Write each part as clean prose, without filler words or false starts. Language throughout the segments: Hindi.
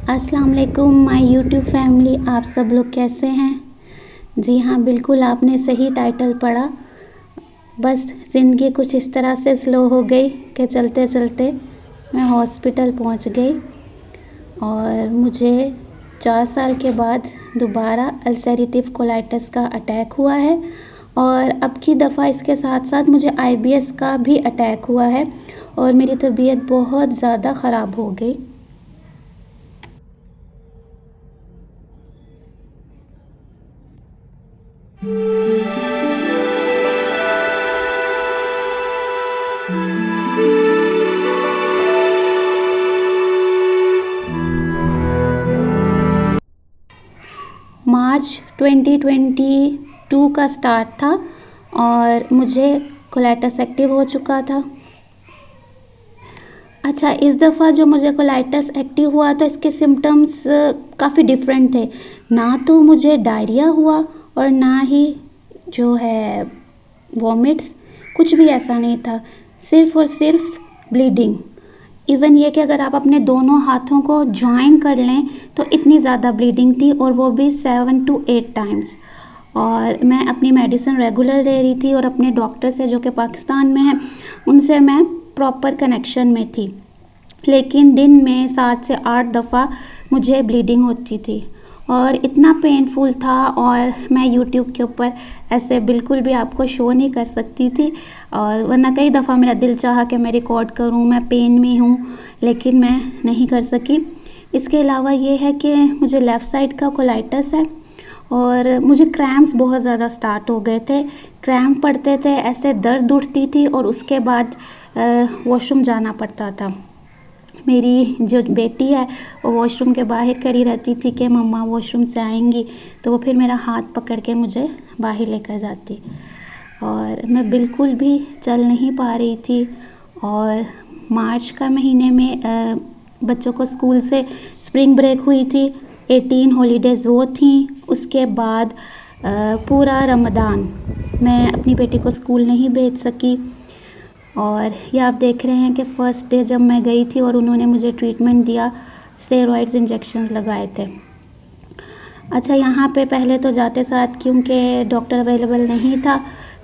अस्सलाम वालेकुम माय यूट्यूब फैमिली, आप सब लोग कैसे हैं। जी हाँ, बिल्कुल आपने सही टाइटल पढ़ा। बस ज़िंदगी कुछ इस तरह से स्लो हो गई कि चलते चलते मैं हॉस्पिटल पहुंच गई और मुझे 4 साल के बाद दोबारा अल्सरेटिव कोलाइटिस का अटैक हुआ है और अब की दफ़ा इसके साथ साथ मुझे आईबीएस का भी अटैक हुआ है और मेरी तबीयत बहुत ज़्यादा ख़राब हो गई। मार्च 2022 का स्टार्ट था और मुझे कोलाइटिस एक्टिव हो चुका था। अच्छा, इस दफ़ा जो मुझे कोलाइटिस एक्टिव हुआ तो इसके सिम्टम्स काफ़ी डिफरेंट थे। ना तो मुझे डायरिया हुआ और ना ही जो है वॉमिट्स, कुछ भी ऐसा नहीं था। सिर्फ़ और सिर्फ ब्लीडिंग। इवन ये कि अगर आप अपने दोनों हाथों को जॉइन कर लें तो इतनी ज़्यादा ब्लीडिंग थी और वो भी 7 to 8 टाइम्स। और मैं अपनी मेडिसिन रेगुलर ले रही थी और अपने डॉक्टर से जो कि पाकिस्तान में हैं उनसे मैं प्रॉपर कनेक्शन में थी, लेकिन दिन में 7 से 8 दफ़ा मुझे ब्लीडिंग होती थी और इतना पेनफुल था और मैं यूट्यूब के ऊपर ऐसे बिल्कुल भी आपको शो नहीं कर सकती थी। और वरना कई दफ़ा मेरा दिल चाहा कि मैं रिकॉर्ड करूं, मैं पेन में हूं, लेकिन मैं नहीं कर सकी। इसके अलावा ये है कि मुझे लेफ़्ट साइड का कोलाइटिस है और मुझे क्रैम्प्स बहुत ज़्यादा स्टार्ट हो गए थे। क्रैम्प पड़ते थे, ऐसे दर्द उठती थी और उसके बाद वॉशरूम जाना पड़ता था। मेरी जो बेटी है वो वॉशरूम के बाहर खड़ी रहती थी कि मम्मा वॉशरूम से आएंगी, तो वो फिर मेरा हाथ पकड़ के मुझे बाहर लेकर जाती और मैं बिल्कुल भी चल नहीं पा रही थी। और मार्च का महीने में बच्चों को स्कूल से स्प्रिंग ब्रेक हुई थी, 18 हॉलीडेज़ वो थी। उसके बाद पूरा रमज़ान मैं अपनी बेटी को स्कूल नहीं भेज सकी। और ये आप देख रहे हैं कि फ़र्स्ट डे जब मैं गई थी और उन्होंने मुझे ट्रीटमेंट दिया, स्टेरॉइड्स इंजेक्शंस लगाए थे। अच्छा, यहाँ पे पहले तो जाते साथ क्योंकि डॉक्टर अवेलेबल नहीं था,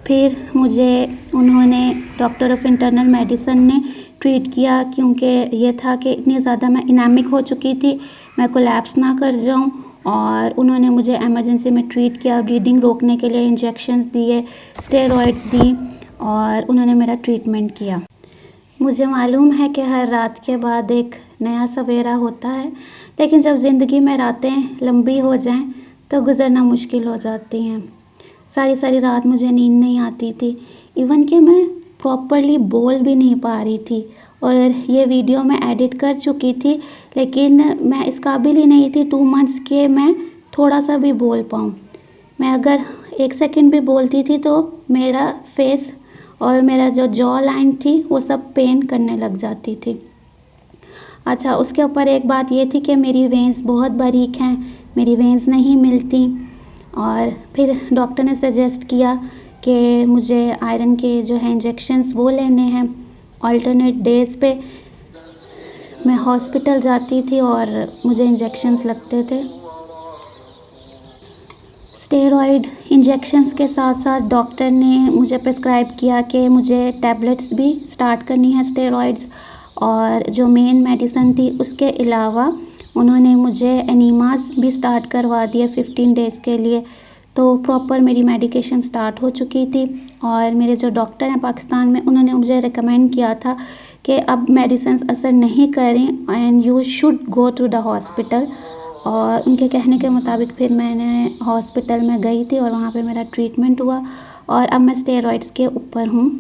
फिर मुझे उन्होंने डॉक्टर ऑफ इंटरनल मेडिसिन ने ट्रीट किया क्योंकि ये था कि इतनी ज़्यादा मैं एनीमिक हो चुकी थी, मैं कोलैप्स ना कर जाऊँ। और उन्होंने मुझे इमरजेंसी में ट्रीट किया, ब्लीडिंग रोकने के लिए इंजेक्शंस दिए, स्टेरॉइड्स दी और उन्होंने मेरा ट्रीटमेंट किया। मुझे मालूम है कि हर रात के बाद एक नया सवेरा होता है, लेकिन जब ज़िंदगी में रातें लंबी हो जाएं तो गुज़रना मुश्किल हो जाती हैं। सारी सारी रात मुझे नींद नहीं आती थी, इवन कि मैं प्रॉपरली बोल भी नहीं पा रही थी। और ये वीडियो मैं एडिट कर चुकी थी, लेकिन मैं इस काबिल ही नहीं थी 2 मंथ्स के मैं थोड़ा सा भी बोल पाऊँ। मैं अगर 1 सेकंड भी बोलती थी तो मेरा फेस और मेरा जो जॉ लाइन थी वो सब पेन करने लग जाती थी। अच्छा, उसके ऊपर एक बात ये थी कि मेरी वेंस बहुत बारीक हैं, मेरी वेंस नहीं मिलती। और फिर डॉक्टर ने सजेस्ट किया कि मुझे आयरन के जो है इंजेक्शंस वो लेने हैं अल्टरनेट डेज़ पे। मैं हॉस्पिटल जाती थी और मुझे इंजेक्शंस लगते थे। स्टेरॉइड इंजेक्शंस के साथ साथ डॉक्टर ने मुझे प्रिस्क्राइब किया कि मुझे टैबलेट्स भी स्टार्ट करनी है स्टेरॉइड्स, और जो मेन मेडिसिन थी उसके अलावा उन्होंने मुझे एनीमास भी स्टार्ट करवा दिए 15 डेज़ के लिए। तो प्रॉपर मेरी मेडिकेशन स्टार्ट हो चुकी थी और मेरे जो डॉक्टर हैं पाकिस्तान में उन्होंने मुझे रिकमेंड किया था कि अब मेडिसिन असर नहीं करें and you should go to the hospital. और उनके कहने के मुताबिक फिर मैंने हॉस्पिटल में गई थी और वहाँ पे मेरा ट्रीटमेंट हुआ और अब मैं स्टेरॉइड्स के ऊपर हूँ।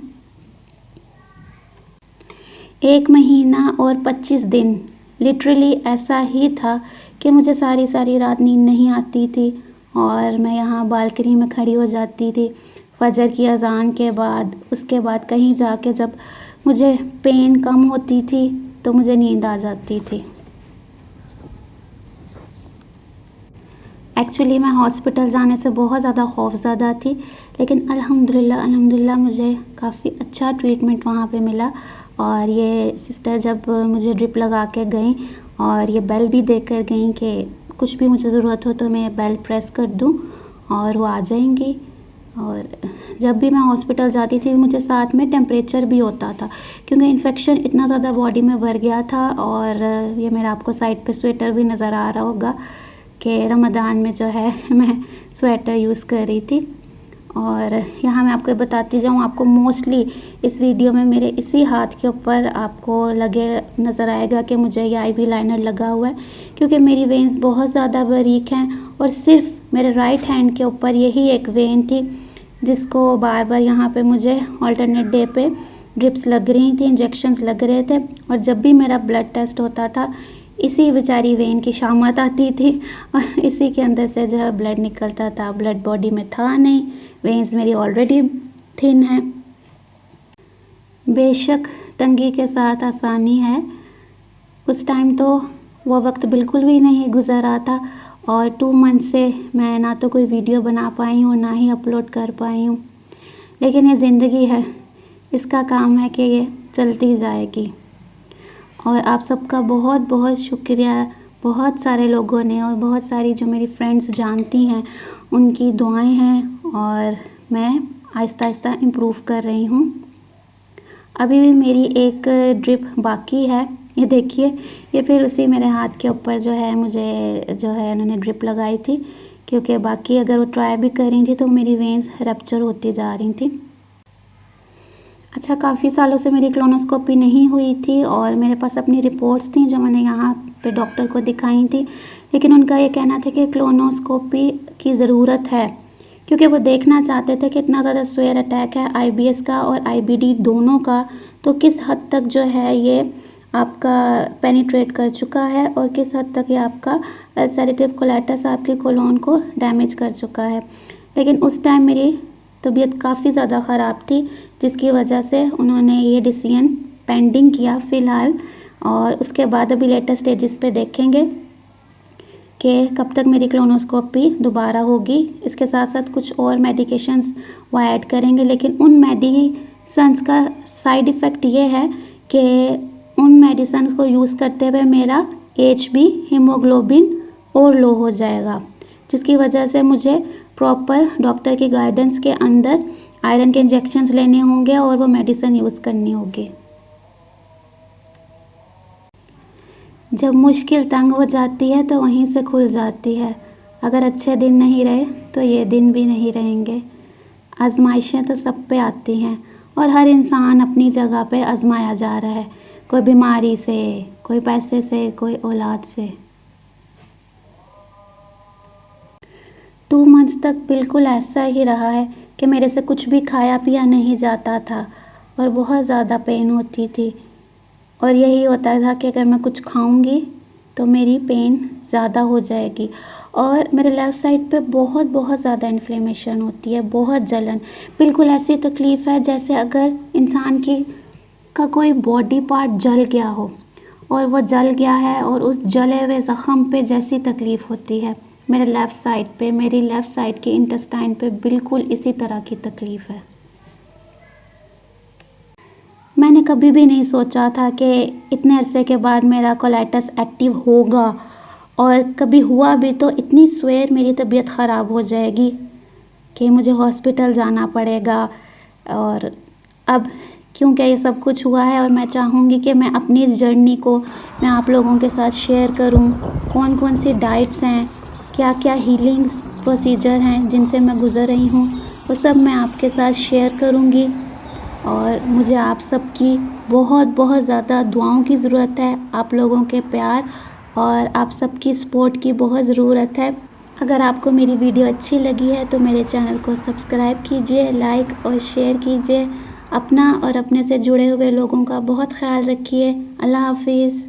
1 महीना और 25 दिन लिटरली ऐसा ही था कि मुझे सारी सारी रात नींद नहीं आती थी और मैं यहाँ बालकनी में खड़ी हो जाती थी फजर की अज़ान के बाद। उसके बाद कहीं जाके जब मुझे पेन कम होती थी तो मुझे नींद आ जाती थी। एक्चुअली मैं हॉस्पिटल जाने से बहुत ज़्यादा खौफज़दा थी, लेकिन अल्हम्दुलिल्लाह मुझे काफ़ी अच्छा ट्रीटमेंट वहाँ पे मिला। और ये सिस्टर जब मुझे ड्रिप लगा के गई और ये बेल भी दे कर गई कि कुछ भी मुझे ज़रूरत हो तो मैं बेल प्रेस कर दूँ और वो आ जाएंगी। और जब भी मैं हॉस्पिटल जाती थी मुझे साथ में टेम्परेचर भी होता था, क्योंकि इन्फेक्शन इतना ज़्यादा बॉडी में भर गया था। और ये मेरा आपको साइड पे स्वेटर भी नज़र आ रहा होगा कि रमज़ान में जो है मैं स्वेटर यूज़ कर रही थी। और यहाँ मैं आपको बताती जाऊँ, आपको मोस्टली इस वीडियो में मेरे इसी हाथ के ऊपर आपको लगे नज़र आएगा कि मुझे ये आईवी लाइनर लगा हुआ है, क्योंकि मेरी वेन्स बहुत ज़्यादा बारीक हैं और सिर्फ मेरे राइट हैंड के ऊपर यही एक वेन थी जिसको बार बार यहाँ पे मुझे अल्टरनेट डे पे ड्रिप्स लग रही थी, इंजेक्शंस लग रहे थे। और जब भी मेरा ब्लड टेस्ट होता था इसी बेचारी वेन की शामत आती थी और इसी के अंदर से जो है ब्लड निकलता था। ब्लड बॉडी में था नहीं, वेन्स मेरी ऑलरेडी थिन है। बेशक तंगी के साथ आसानी है। उस टाइम तो वो वक्त बिल्कुल भी नहीं गुजरा था और 2 मंथ से मैं ना तो कोई वीडियो बना पाई हूँ ना ही अपलोड कर पाई हूँ। लेकिन ये ज़िंदगी है, इसका काम है कि ये चलती जाएगी। और आप सबका बहुत बहुत शुक्रिया, बहुत सारे लोगों ने और बहुत सारी जो मेरी फ्रेंड्स जानती हैं उनकी दुआएं हैं और मैं आहिस्ता आहिस्ता इम्प्रूव कर रही हूँ। अभी भी मेरी एक ड्रिप बाकी है, ये देखिए, ये फिर उसी मेरे हाथ के ऊपर जो है मुझे जो है उन्होंने ड्रिप लगाई थी, क्योंकि बाकी अगर वो ट्राई भी कर रही थी तो मेरी वेन्स रप्चर होती जा रही थी। अच्छा, काफ़ी सालों से मेरी क्लोनोस्कोपी नहीं हुई थी और मेरे पास अपनी रिपोर्ट्स थी जो मैंने यहाँ पे डॉक्टर को दिखाई थी, लेकिन उनका ये कहना था कि क्लोनोस्कोपी की ज़रूरत है, क्योंकि वो देखना चाहते थे कि इतना ज़्यादा स्वेयर अटैक है आईबीएस का और आईबीडी दोनों का, तो किस हद तक जो है ये आपका पेनिट्रेट कर चुका है और किस हद तक ये आपका अल्सरेटिव कोलाइटिस आपके कोलोन को डैमेज कर चुका है। लेकिन उस टाइम मेरी तबीयत काफ़ी ज़्यादा ख़राब थी, जिसकी वजह से उन्होंने ये डिसीजन पेंडिंग किया फ़िलहाल। और उसके बाद अभी लेटेस्ट स्टेजेस पे देखेंगे कि कब तक मेरी क्लोनोस्कोपी दोबारा होगी। इसके साथ साथ कुछ और मेडिकेशंस वो ऐड करेंगे, लेकिन उन मेडिसन्स का साइड इफ़ेक्ट ये है कि उन मेडिसन को यूज़ करते हुए मेरा HB हीमोग्लोबिन और लो हो जाएगा, जिसकी वजह से मुझे प्रॉपर डॉक्टर की गाइडेंस के अंदर आयरन के इंजेक्शंस लेने होंगे और वो मेडिसिन यूज़ करनी होगी। जब मुश्किल तंग हो जाती है तो वहीं से खुल जाती है। अगर अच्छे दिन नहीं रहे तो ये दिन भी नहीं रहेंगे। आजमाइशें तो सब पे आती हैं और हर इंसान अपनी जगह पे आजमाया जा रहा है, कोई बीमारी से, कोई पैसे से, कोई औलाद से। 2 मंथ्स तक बिल्कुल ऐसा ही रहा है कि मेरे से कुछ भी खाया पिया नहीं जाता था और बहुत ज़्यादा पेन होती थी। और यही होता था कि अगर मैं कुछ खाऊंगी तो मेरी पेन ज़्यादा हो जाएगी। और मेरे लेफ़्ट साइड पे बहुत बहुत ज़्यादा इन्फ्लेमेशन होती है, बहुत जलन, बिल्कुल ऐसी तकलीफ़ है जैसे अगर इंसान का कोई बॉडी पार्ट जल गया हो और वो जल गया है और उस जले हुए ज़ख़म पे जैसी तकलीफ़ होती है। मेरे लेफ़्ट साइड पे, मेरी लेफ़्ट साइड के इंटेस्टाइन पे बिल्कुल इसी तरह की तकलीफ़ है। मैंने कभी भी नहीं सोचा था कि इतने अरसे के बाद मेरा कोलाइटिस एक्टिव होगा, और कभी हुआ भी तो इतनी स्वेर मेरी तबीयत ख़राब हो जाएगी कि मुझे हॉस्पिटल जाना पड़ेगा। और अब क्योंकि ये सब कुछ हुआ है और मैं चाहूँगी कि मैं अपनी इस जर्नी को मैं आप लोगों के साथ शेयर करूँ। कौन कौन सी डाइट्स हैं, क्या क्या हीलिंग्स प्रोसीजर हैं जिनसे मैं गुज़र रही हूँ, वो सब मैं आपके साथ शेयर करूँगी। और मुझे आप सबकी बहुत बहुत ज़्यादा दुआओं की ज़रूरत है, आप लोगों के प्यार और आप सबकी सपोर्ट की बहुत ज़रूरत है। अगर आपको मेरी वीडियो अच्छी लगी है तो मेरे चैनल को सब्सक्राइब कीजिए, लाइक और शेयर कीजिए। अपना और अपने से जुड़े हुए लोगों का बहुत ख्याल रखिए। अल्लाह हाफिज़।